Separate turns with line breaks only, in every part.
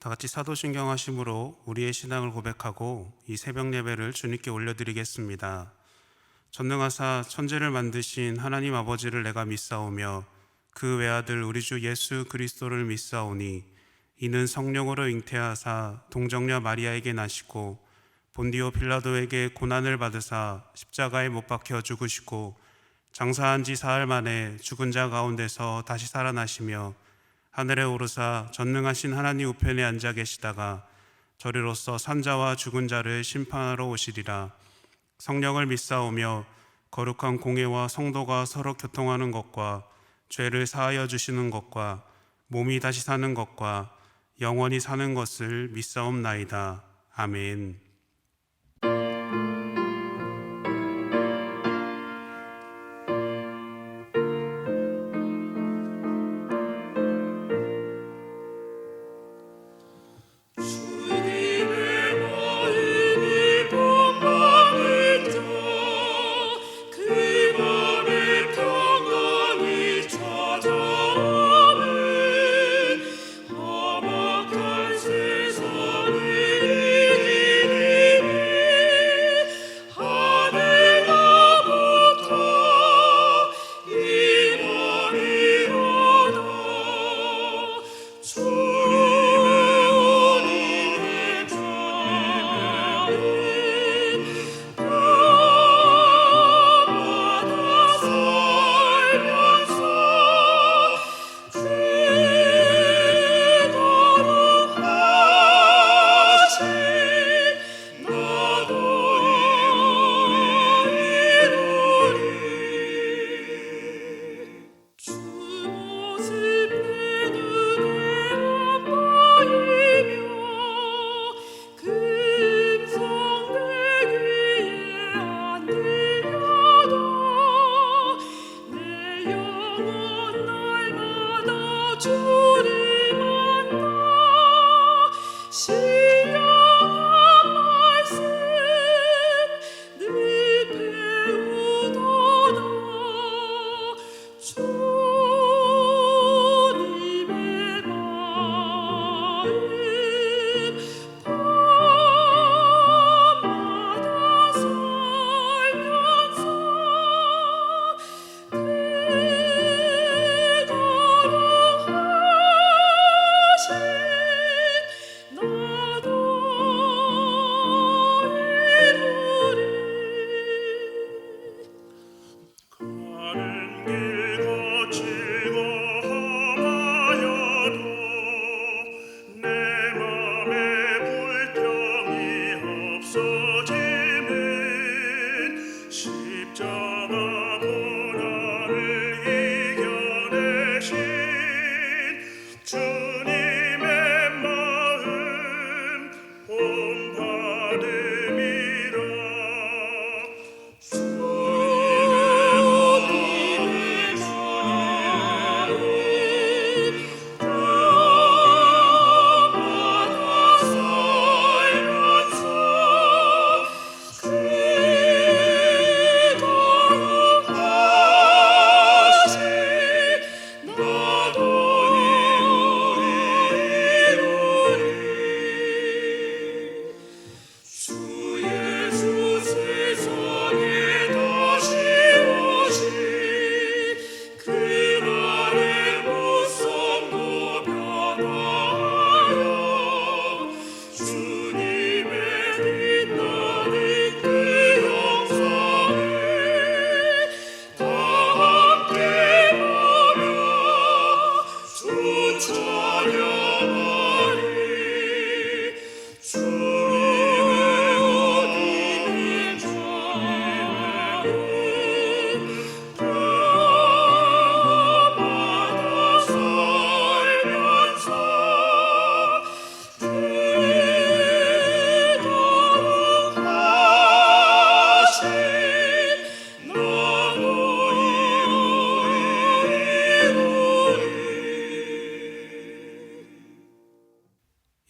다 같이 사도신경 하심으로 우리의 신앙을 고백하고 이 새벽 예배를 주님께 올려드리겠습니다. 전능하사 천지를 만드신 하나님 아버지를 내가 믿사오며 그 외아들 우리 주 예수 그리스도를 믿사오니 이는 성령으로 잉태하사 동정녀 마리아에게 나시고 본디오 빌라도에게 고난을 받으사 십자가에 못 박혀 죽으시고 장사한 지 사흘 만에 죽은 자 가운데서 다시 살아나시며 하늘에 오르사 전능하신 하나님 우편에 앉아 계시다가 저리로서 산자와 죽은 자를 심판하러 오시리라. 성령을 믿사오며 거룩한 공회와 성도가 서로 교통하는 것과 죄를 사하여 주시는 것과 몸이 다시 사는 것과 영원히 사는 것을 믿사옵나이다. 아멘.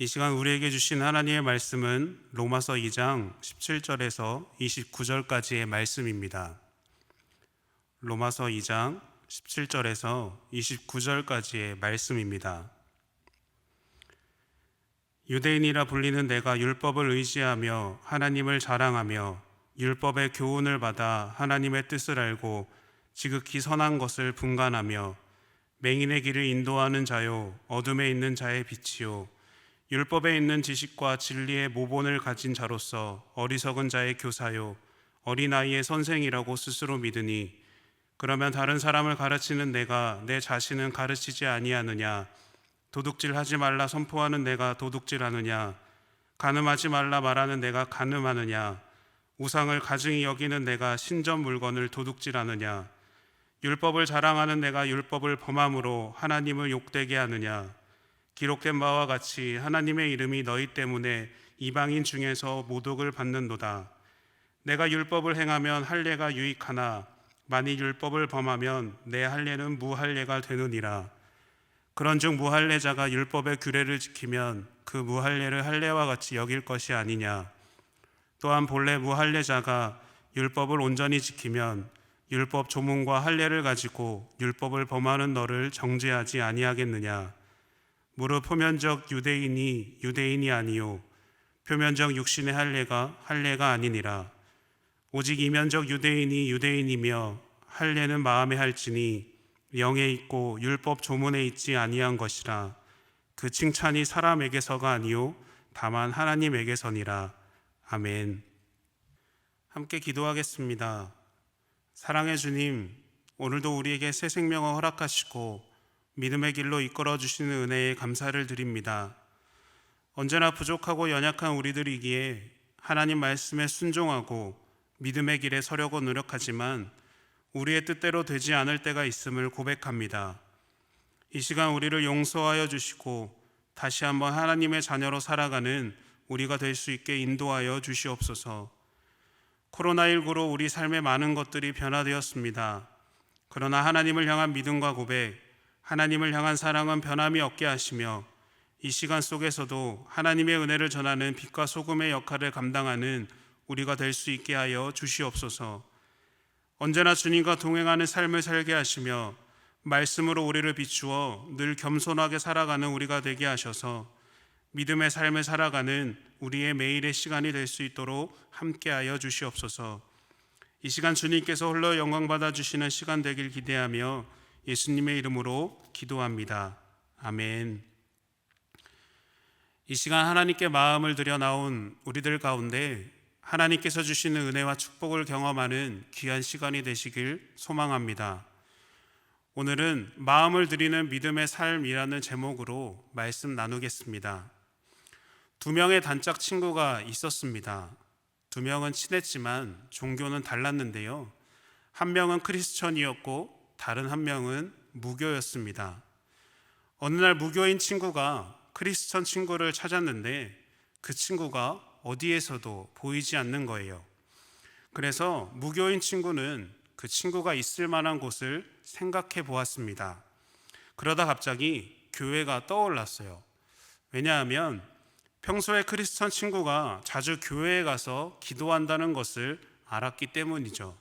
이 시간 우리에게 주신 하나님의 말씀은 로마서 2장 17절에서 29절까지의 말씀입니다. 로마서 2장 17절에서 29절까지의 말씀입니다. 유대인이라 불리는 내가 율법을 의지하며 하나님을 자랑하며 율법의 교훈을 받아 하나님의 뜻을 알고 지극히 선한 것을 분간하며 맹인의 길을 인도하는 자요 어둠에 있는 자의 빛이요 율법에 있는 지식과 진리의 모본을 가진 자로서 어리석은 자의 교사요 어린아이의 선생이라고 스스로 믿으니 그러면 다른 사람을 가르치는 내가 내 자신은 가르치지 아니하느냐? 도둑질하지 말라 선포하는 내가 도둑질하느냐? 간음하지 말라 말하는 내가 간음하느냐? 우상을 가증히 여기는 내가 신전 물건을 도둑질하느냐? 율법을 자랑하는 내가 율법을 범함으로 하나님을 욕되게 하느냐? 기록된 바와 같이 하나님의 이름이 너희 때문에 이방인 중에서 모독을 받는도다. 내가 율법을 행하면 할례가 유익하나 만일 율법을 범하면 내 할례는 무할례가 되느니라. 그런즉 무할례자가 율법의 규례를 지키면 그 무할례를 할례와 같이 여길 것이 아니냐. 또한 본래 무할례자가 율법을 온전히 지키면 율법 조문과 할례를 가지고 율법을 범하는 너를 정죄하지 아니하겠느냐. 무릇 표면적 유대인이 유대인이 아니요 표면적 육신의 할례가 아니니라. 오직 이면적 유대인이 유대인이며 할례는 마음에 할지니 영에 있고 율법 조문에 있지 아니한 것이라. 그 칭찬이 사람에게서가 아니요 다만 하나님에게서니라. 아멘. 함께 기도하겠습니다. 사랑의 주님, 오늘도 우리에게 새 생명을 허락하시고 믿음의 길로 이끌어 주시는 은혜에 감사를 드립니다. 언제나 부족하고 연약한 우리들이기에 하나님 말씀에 순종하고 믿음의 길에 서려고 노력하지만 우리의 뜻대로 되지 않을 때가 있음을 고백합니다. 이 시간 우리를 용서하여 주시고 다시 한번 하나님의 자녀로 살아가는 우리가 될 수 있게 인도하여 주시옵소서. 코로나19로 우리 삶의 많은 것들이 변화되었습니다. 그러나 하나님을 향한 믿음과 고백, 하나님을 향한 사랑은 변함이 없게 하시며 이 시간 속에서도 하나님의 은혜를 전하는 빛과 소금의 역할을 감당하는 우리가 될 수 있게 하여 주시옵소서. 언제나 주님과 동행하는 삶을 살게 하시며 말씀으로 우리를 비추어 늘 겸손하게 살아가는 우리가 되게 하셔서 믿음의 삶을 살아가는 우리의 매일의 시간이 될 수 있도록 함께하여 주시옵소서. 이 시간 주님께서 홀로 영광 받아주시는 시간 되길 기대하며 예수님의 이름으로 기도합니다. 아멘. 이 시간 하나님께 마음을 들여 나온 우리들 가운데 하나님께서 주시는 은혜와 축복을 경험하는 귀한 시간이 되시길 소망합니다. 오늘은 마음을 드리는 믿음의 삶이라는 제목으로 말씀 나누겠습니다. 두 명의 단짝 친구가 있었습니다. 두 명은 친했지만 종교는 달랐는데요. 한 명은 크리스천이었고 다른 한 명은 무교였습니다. 어느 날 무교인 친구가 크리스천 친구를 찾았는데 그 친구가 어디에서도 보이지 않는 거예요. 그래서 무교인 친구는 그 친구가 있을 만한 곳을 생각해 보았습니다. 그러다 갑자기 교회가 떠올랐어요. 왜냐하면 평소에 크리스천 친구가 자주 교회에 가서 기도한다는 것을 알았기 때문이죠.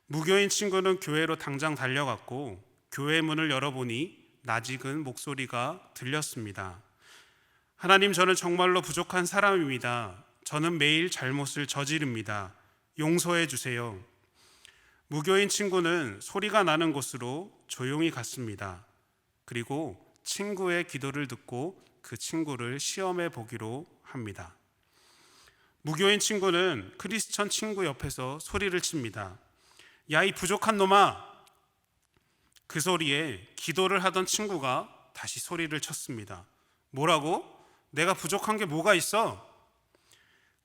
무교인 친구는 교회로 당장 달려갔고 교회 문을 열어보니 낯익은 목소리가 들렸습니다. 하나님, 저는 정말로 부족한 사람입니다. 저는 매일 잘못을 저지릅니다. 용서해 주세요. 무교인 친구는 소리가 나는 곳으로 조용히 갔습니다. 그리고 친구의 기도를 듣고 그 친구를 시험해 보기로 합니다. 무교인 친구는 크리스천 친구 옆에서 소리를 칩니다. 야, 이 부족한 놈아! 그 소리에 기도를 하던 친구가 다시 소리를 쳤습니다. 뭐라고? 내가 부족한 게 뭐가 있어?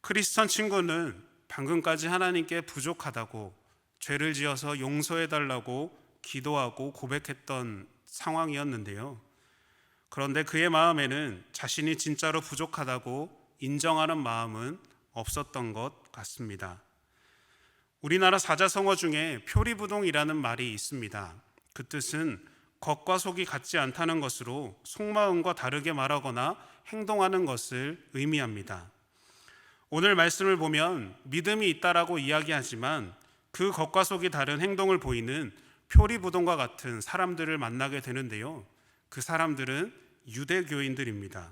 크리스천 친구는 방금까지 하나님께 부족하다고 죄를 지어서 용서해달라고 기도하고 고백했던 상황이었는데요. 그런데 그의 마음에는 자신이 진짜로 부족하다고 인정하는 마음은 없었던 것 같습니다. 우리나라 사자성어 중에 표리부동이라는 말이 있습니다. 그 뜻은 겉과 속이 같지 않다는 것으로 속마음과 다르게 말하거나 행동하는 것을 의미합니다. 오늘 말씀을 보면 믿음이 있다라고 이야기하지만 그 겉과 속이 다른 행동을 보이는 표리부동과 같은 사람들을 만나게 되는데요. 그 사람들은 유대교인들입니다.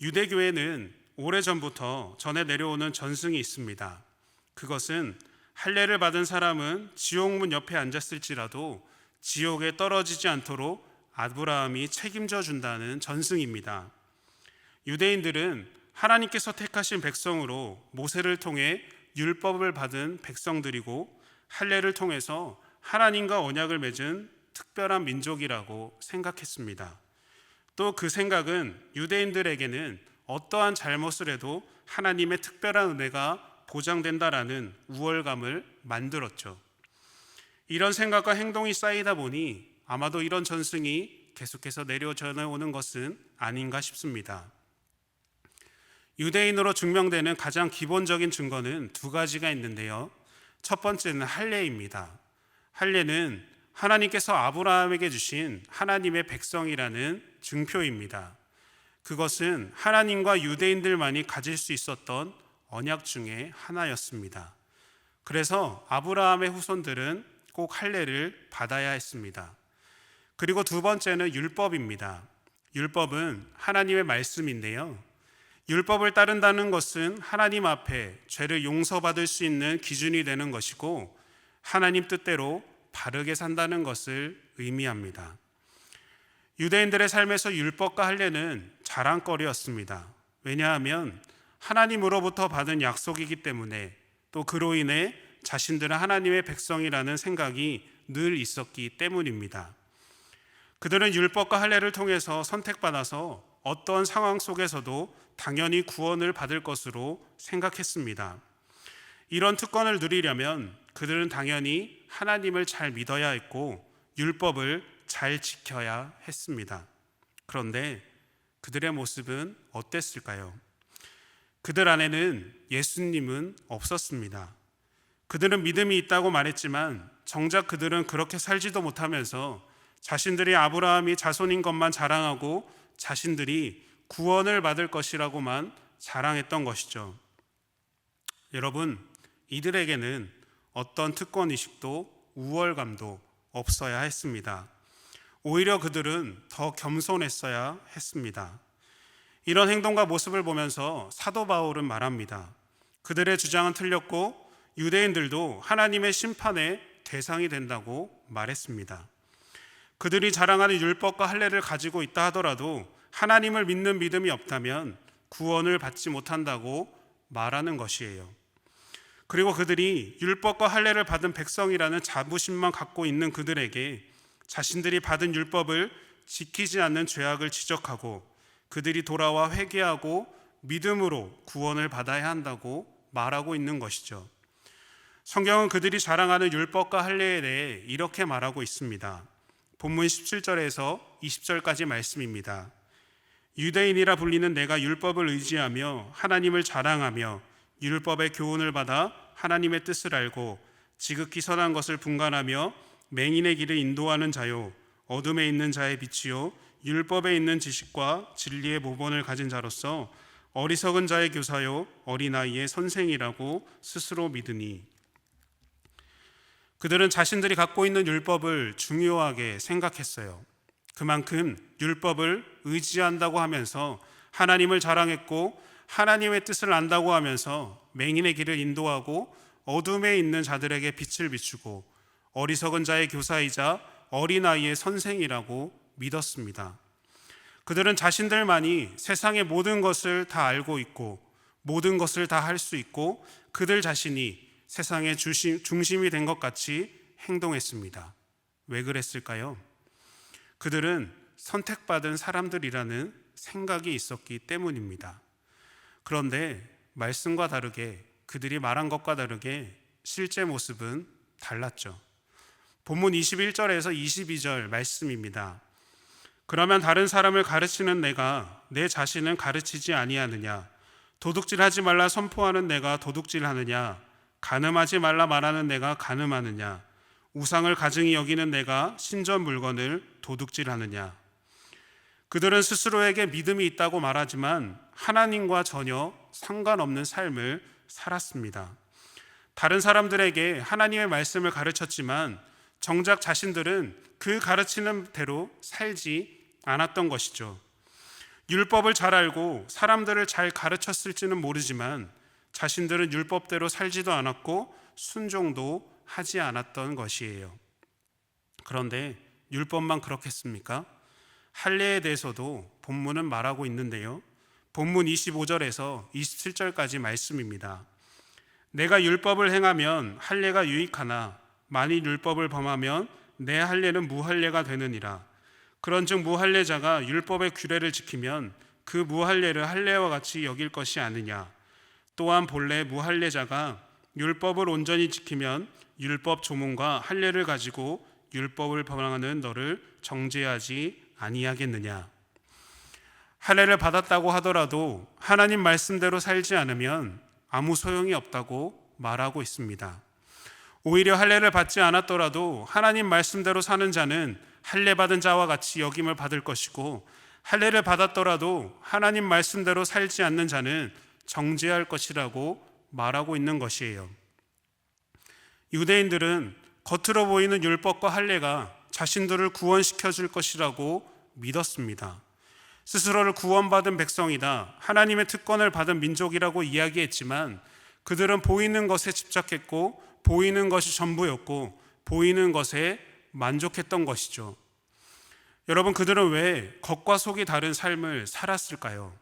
유대교회는 오래전부터 전해 내려오는 전승이 있습니다. 그것은 할례를 받은 사람은 지옥문 옆에 앉았을지라도 지옥에 떨어지지 않도록 아브라함이 책임져 준다는 전승입니다. 유대인들은 하나님께서 택하신 백성으로 모세를 통해 율법을 받은 백성들이고 할례를 통해서 하나님과 언약을 맺은 특별한 민족이라고 생각했습니다. 또 그 생각은 유대인들에게는 어떠한 잘못을 해도 하나님의 특별한 은혜가 보장된다라는 우월감을 만들었죠. 이런 생각과 행동이 쌓이다 보니 아마도 이런 전승이 계속해서 내려져 오는 것은 아닌가 싶습니다. 유대인으로 증명되는 가장 기본적인 증거는 두 가지가 있는데요. 첫 번째는 할례입니다. 할례는 하나님께서 아브라함에게 주신 하나님의 백성이라는 증표입니다. 그것은 하나님과 유대인들만이 가질 수 있었던 언약 중에 하나였습니다. 그래서 아브라함의 후손들은 꼭 할례를 받아야 했습니다. 그리고 두 번째는 율법입니다. 율법은 하나님의 말씀인데요. 율법을 따른다는 것은 하나님 앞에 죄를 용서받을 수 있는 기준이 되는 것이고 하나님 뜻대로 바르게 산다는 것을 의미합니다. 유대인들의 삶에서 율법과 할례는 자랑거리였습니다. 왜냐하면 하나님으로부터 받은 약속이기 때문에 또 그로 인해 자신들은 하나님의 백성이라는 생각이 늘 있었기 때문입니다. 그들은 율법과 할례를 통해서 선택받아서 어떤 상황 속에서도 당연히 구원을 받을 것으로 생각했습니다. 이런 특권을 누리려면 그들은 당연히 하나님을 잘 믿어야 했고 율법을 잘 지켜야 했습니다. 그런데 그들의 모습은 어땠을까요? 그들 안에는 예수님은 없었습니다. 그들은 믿음이 있다고 말했지만 정작 그들은 그렇게 살지도 못하면서 자신들이 아브라함이 자손인 것만 자랑하고 자신들이 구원을 받을 것이라고만 자랑했던 것이죠. 여러분, 이들에게는 어떤 특권의식도 우월감도 없어야 했습니다. 오히려 그들은 더 겸손했어야 했습니다. 이런 행동과 모습을 보면서 사도 바울은 말합니다. 그들의 주장은 틀렸고 유대인들도 하나님의 심판의 대상이 된다고 말했습니다. 그들이 자랑하는 율법과 할례를 가지고 있다 하더라도 하나님을 믿는 믿음이 없다면 구원을 받지 못한다고 말하는 것이에요. 그리고 그들이 율법과 할례를 받은 백성이라는 자부심만 갖고 있는 그들에게 자신들이 받은 율법을 지키지 않는 죄악을 지적하고 그들이 돌아와 회개하고 믿음으로 구원을 받아야 한다고 말하고 있는 것이죠. 성경은 그들이 자랑하는 율법과 할례에 대해 이렇게 말하고 있습니다. 본문 17절에서 20절까지 말씀입니다. 유대인이라 불리는 내가 율법을 의지하며 하나님을 자랑하며 율법의 교훈을 받아 하나님의 뜻을 알고 지극히 선한 것을 분간하며 맹인의 길을 인도하는 자요 어둠에 있는 자의 빛이요 율법에 있는 지식과 진리의 모본을 가진 자로서 어리석은 자의 교사요 어린아이의 선생이라고 스스로 믿으니. 그들은 자신들이 갖고 있는 율법을 중요하게 생각했어요. 그만큼 율법을 의지한다고 하면서 하나님을 자랑했고 하나님의 뜻을 안다고 하면서 맹인의 길을 인도하고 어둠에 있는 자들에게 빛을 비추고 어리석은 자의 교사이자 어린아이의 선생이라고 믿었습니다. 그들은 자신들만이 세상의 모든 것을 다 알고 있고 모든 것을 다 할 수 있고 그들 자신이 세상의 중심이 된 것 같이 행동했습니다. 왜 그랬을까요? 그들은 선택받은 사람들이라는 생각이 있었기 때문입니다. 그런데 말씀과 다르게 그들이 말한 것과 다르게 실제 모습은 달랐죠. 본문 21절에서 22절 말씀입니다. 그러면 다른 사람을 가르치는 내가 내 자신은 가르치지 아니하느냐? 도둑질하지 말라 선포하는 내가 도둑질하느냐? 간음하지 말라 말하는 내가 간음하느냐? 우상을 가증히 여기는 내가 신전 물건을 도둑질하느냐? 그들은 스스로에게 믿음이 있다고 말하지만 하나님과 전혀 상관없는 삶을 살았습니다. 다른 사람들에게 하나님의 말씀을 가르쳤지만 정작 자신들은 그 가르치는 대로 살지 않았던 것이죠. 율법을 잘 알고 사람들을 잘 가르쳤을지는 모르지만 자신들은 율법대로 살지도 않았고 순종도 하지 않았던 것이에요. 그런데 율법만 그렇겠습니까? 할례에 대해서도 본문은 말하고 있는데요. 본문 25절에서 27절까지 말씀입니다. 내가 율법을 행하면 할례가 유익하나 만일 율법을 범하면 내 할례는 무할례가 되느니라. 그런즉 무할례자가 율법의 규례를 지키면 그 무할례를 할례와 같이 여길 것이 아니냐. 또한 본래 무할례자가 율법을 온전히 지키면 율법 조문과 할례를 가지고 율법을 범하는 너를 정죄하지 아니하겠느냐. 할례를 받았다고 하더라도 하나님 말씀대로 살지 않으면 아무 소용이 없다고 말하고 있습니다. 오히려 할례를 받지 않았더라도 하나님 말씀대로 사는 자는 할례 받은 자와 같이 여김을 받을 것이고, 할례를 받았더라도 하나님 말씀대로 살지 않는 자는 정죄할 것이라고 말하고 있는 것이에요. 유대인들은 겉으로 보이는 율법과 할례가 자신들을 구원시켜 줄 것이라고 믿었습니다. 스스로를 구원받은 백성이다, 하나님의 특권을 받은 민족이라고 이야기했지만 그들은 보이는 것에 집착했고 보이는 것이 전부였고 보이는 것에 만족했던 것이죠. 여러분, 그들은 왜 겉과 속이 다른 삶을 살았을까요?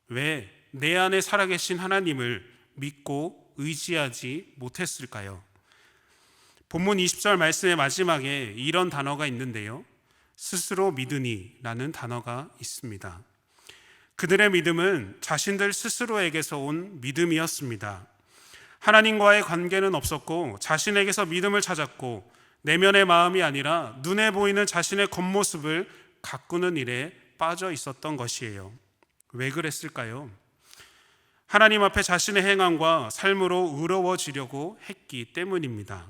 왜 내 안에 살아계신 하나님을 믿고 의지하지 못했을까요? 본문 20절 말씀의 마지막에 이런 단어가 있는데요. 스스로 믿으니 라는 단어가 있습니다. 그들의 믿음은 자신들 스스로에게서 온 믿음이었습니다. 하나님과의 관계는 없었고 자신에게서 믿음을 찾았고 내면의 마음이 아니라 눈에 보이는 자신의 겉모습을 가꾸는 일에 빠져 있었던 것이에요. 왜 그랬을까요? 하나님 앞에 자신의 행함과 삶으로 의로워지려고 했기 때문입니다.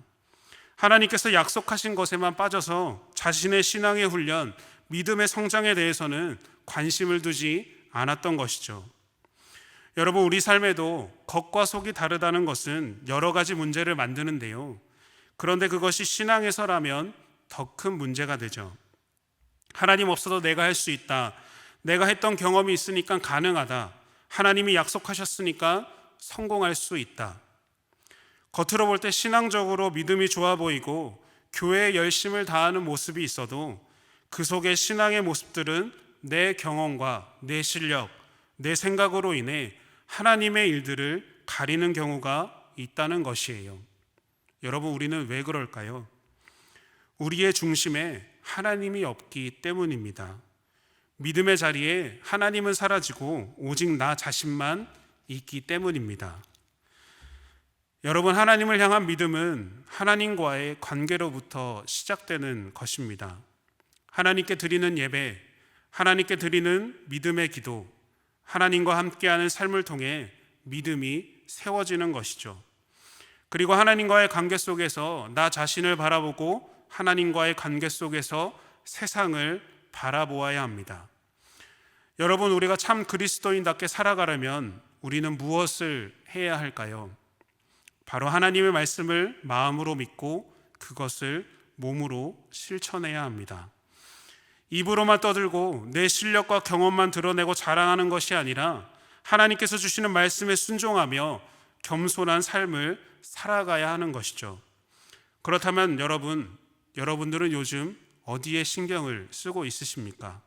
하나님께서 약속하신 것에만 빠져서 자신의 신앙의 훈련, 믿음의 성장에 대해서는 관심을 두지 않았던 것이죠. 여러분, 우리 삶에도 겉과 속이 다르다는 것은 여러 가지 문제를 만드는데요. 그런데 그것이 신앙에서라면 더 큰 문제가 되죠. 하나님 없어도 내가 할 수 있다. 내가 했던 경험이 있으니까 가능하다. 하나님이 약속하셨으니까 성공할 수 있다. 겉으로 볼 때 신앙적으로 믿음이 좋아 보이고 교회에 열심을 다하는 모습이 있어도 그 속의 신앙의 모습들은 내 경험과 내 실력, 내 생각으로 인해 하나님의 일들을 가리는 경우가 있다는 것이에요. 여러분, 우리는 왜 그럴까요? 우리의 중심에 하나님이 없기 때문입니다. 믿음의 자리에 하나님은 사라지고 오직 나 자신만 있기 때문입니다. 여러분, 하나님을 향한 믿음은 하나님과의 관계로부터 시작되는 것입니다. 하나님께 드리는 예배, 하나님께 드리는 믿음의 기도, 하나님과 함께하는 삶을 통해 믿음이 세워지는 것이죠. 그리고 하나님과의 관계 속에서 나 자신을 바라보고 하나님과의 관계 속에서 세상을 바라보아야 합니다. 여러분, 우리가 참 그리스도인답게 살아가려면 우리는 무엇을 해야 할까요? 바로 하나님의 말씀을 마음으로 믿고 그것을 몸으로 실천해야 합니다. 입으로만 떠들고 내 실력과 경험만 드러내고 자랑하는 것이 아니라 하나님께서 주시는 말씀에 순종하며 겸손한 삶을 살아가야 하는 것이죠. 그렇다면 여러분들은 요즘 어디에 신경을 쓰고 있으십니까?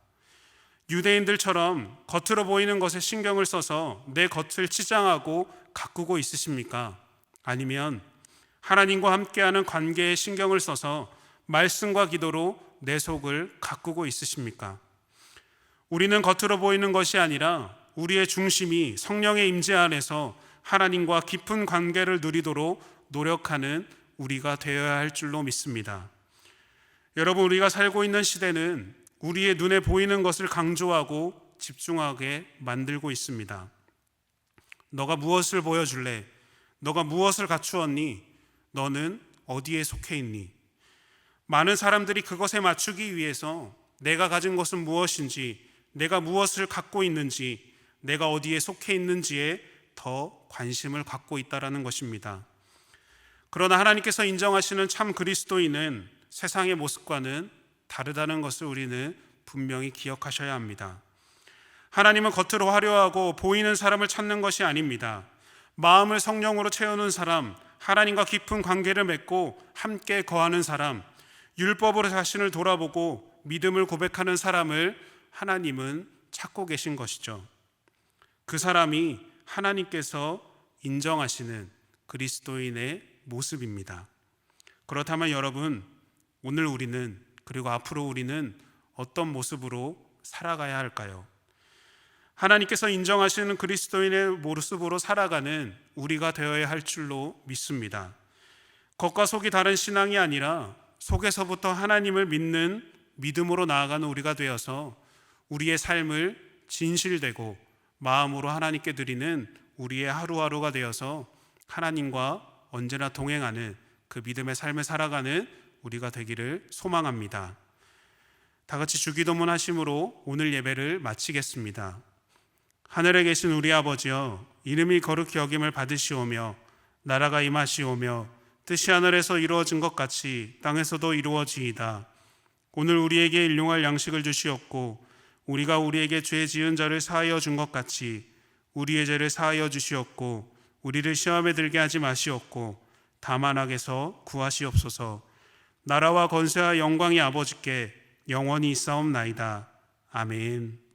유대인들처럼 겉으로 보이는 것에 신경을 써서 내 겉을 치장하고 가꾸고 있으십니까? 아니면 하나님과 함께하는 관계에 신경을 써서 말씀과 기도로 내 속을 가꾸고 있으십니까? 우리는 겉으로 보이는 것이 아니라 우리의 중심이 성령의 임재 안에서 하나님과 깊은 관계를 누리도록 노력하는 우리가 되어야 할 줄로 믿습니다. 여러분, 우리가 살고 있는 시대는 우리의 눈에 보이는 것을 강조하고 집중하게 만들고 있습니다. 너가 무엇을 보여줄래? 너가 무엇을 갖추었니? 너는 어디에 속해 있니? 많은 사람들이 그것에 맞추기 위해서 내가 가진 것은 무엇인지, 내가 무엇을 갖고 있는지, 내가 어디에 속해 있는지에 더 관심을 갖고 있다는 것입니다. 그러나 하나님께서 인정하시는 참 그리스도인은 세상의 모습과는 다르다는 것을 우리는 분명히 기억하셔야 합니다. 하나님은 겉으로 화려하고 보이는 사람을 찾는 것이 아닙니다. 마음을 성령으로 채우는 사람, 하나님과 깊은 관계를 맺고 함께 거하는 사람, 율법으로 자신을 돌아보고 믿음을 고백하는 사람을 하나님은 찾고 계신 것이죠. 그 사람이 하나님께서 인정하시는 그리스도인의 모습입니다. 그렇다면 여러분, 오늘 우리는, 그리고 앞으로 우리는 어떤 모습으로 살아가야 할까요? 하나님께서 인정하시는 그리스도인의 모습으로 살아가는 우리가 되어야 할 줄로 믿습니다. 겉과 속이 다른 신앙이 아니라 속에서부터 하나님을 믿는 믿음으로 나아가는 우리가 되어서 우리의 삶을 진실되고 마음으로 하나님께 드리는 우리의 하루하루가 되어서 하나님과 언제나 동행하는 그 믿음의 삶을 살아가는 우리가 되기를 소망합니다. 다 같이 주기도문 하심으로 오늘 예배를 마치겠습니다. 하늘에 계신 우리 아버지여, 이름이 거룩히 여김을 받으시오며 나라가 임하시오며 뜻이 하늘에서 이루어진 것 같이 땅에서도 이루어지이다. 오늘 우리에게 일용할 양식을 주시옵고 우리가 우리에게 죄 지은 자를 사하여 준 것 같이 우리의 죄를 사하여 주시옵고 우리를 시험에 들게 하지 마시옵고 다만 악에서 구하시옵소서. 나라와 권세와 영광이 아버지께 영원히 있사옵나이다. 아멘.